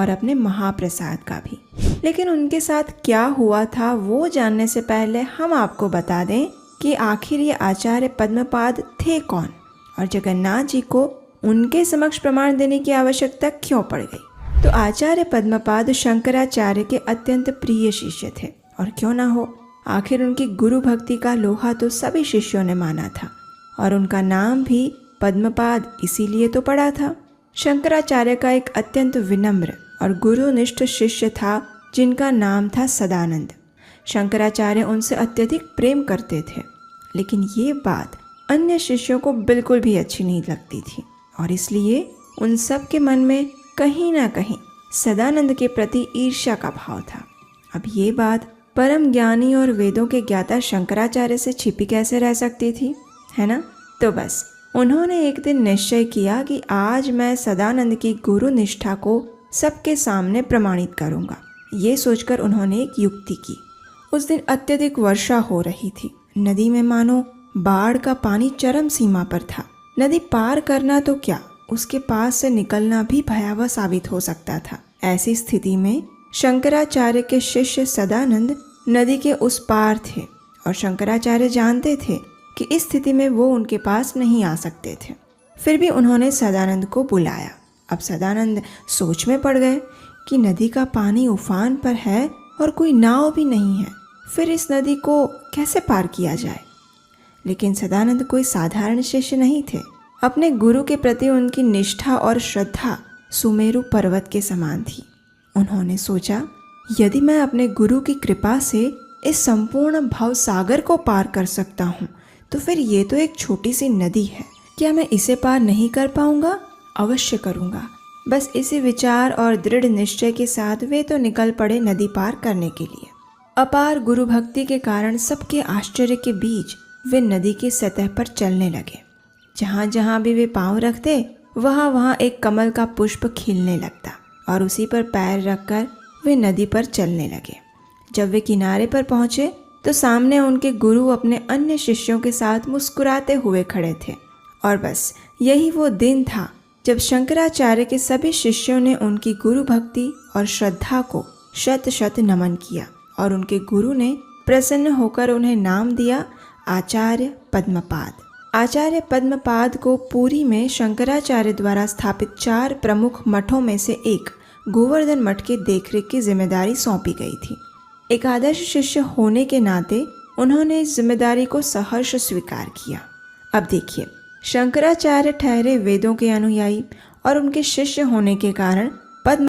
और अपने महाप्रसाद का भी। लेकिन उनके साथ क्या हुआ था वो जानने से पहले हम आपको बता दें कि आखिर ये आचार्य पद्मपाद थे कौन और जगन्नाथ जी को उनके समक्ष प्रमाण देने की आवश्यकता क्यों पड़ गई। तो आचार्य पद्मपाद शंकराचार्य के अत्यंत प्रिय शिष्य थे, और क्यों ना हो, आखिर उनकी गुरु भक्ति का लोहा तो सभी शिष्यों ने माना था, और उनका नाम भी पद्मपाद इसीलिए तो पड़ा था। शंकराचार्य का एक अत्यंत विनम्र और गुरुनिष्ठ शिष्य था जिनका नाम था सदानंद। शंकराचार्य उनसे अत्यधिक प्रेम करते थे, लेकिन ये बात अन्य शिष्यों को बिल्कुल भी अच्छी नहीं लगती थी, और इसलिए उन सब के मन में कहीं ना कहीं सदानंद के प्रति ईर्ष्या का भाव था। अब ये बात परम ज्ञानी और वेदों के ज्ञाता शंकराचार्य से छिपी कैसे रह सकती थी, है ना। तो बस उन्होंने एक दिन निश्चय किया कि आज मैं सदानंद की गुरु निष्ठा को सबके सामने प्रमाणित करूंगा। ये सोचकर उन्होंने एक युक्ति की। उस दिन अत्यधिक वर्षा हो रही थी। नदी में मानो बाढ़ का पानी चरम सीमा पर था। नदी पार करना तो क्या, उसके पास से निकलना भी भयावह साबित हो सकता था। ऐसी स्थिति में शंकराचार्य के शिष्य सदानंद नदी के उस पार थे, और शंकराचार्य जानते थे कि इस स्थिति में वो उनके पास नहीं आ सकते थे। फिर भी उन्होंने सदानंद को बुलाया। अब सदानंद सोच में पड़ गए कि नदी का पानी उफान पर है और कोई नाव भी नहीं है, फिर इस नदी को कैसे पार किया जाए। लेकिन सदानंद कोई साधारण शिष्य नहीं थे। अपने गुरु के प्रति उनकी निष्ठा और श्रद्धा सुमेरु पर्वत के समान थी। उन्होंने सोचा, यदि मैं अपने गुरु की कृपा से इस संपूर्ण भव सागर को पार कर सकता हूँ, तो फिर ये तो एक छोटी सी नदी है, क्या मैं इसे पार नहीं कर पाऊंगा? अवश्य करूंगा। बस इसी विचार और दृढ़ निश्चय के साथ वे तो निकल पड़े नदी पार करने के लिए। अपार गुरु भक्ति के कारण सबके आश्चर्य के बीच वे नदी की सतह पर चलने लगे। जहाँ जहाँ भी वे पांव रखते वहाँ वहाँ एक कमल का पुष्प खिलने लगता, और उसी पर पैर रखकर वे नदी पर चलने लगे। जब वे किनारे पर पहुँचे तो सामने उनके गुरु अपने अन्य शिष्यों के साथ मुस्कुराते हुए खड़े थे। और बस यही वो दिन था जब शंकराचार्य के सभी शिष्यों ने उनकी गुरु भक्ति और श्रद्धा को शत शत नमन किया, और उनके गुरु ने प्रसन्न होकर उन्हें नाम दिया आचार्य पद्मपाद। आचार्य पद्मपाद को पुरी में शंकराचार्य द्वारा स्थापित 4 प्रमुख मठों में से एक गोवर्धन मठ के देखरेख की जिम्मेदारी सौंपी गई थी। एक आदर्श शिष्य होने के नाते उन्होंने इस जिम्मेदारी को सहर्ष स्वीकार किया। अब देखिए, शंकराचार्य ठहरे वेदों के अनुयायी, और उनके शिष्य होने के कारण पद्म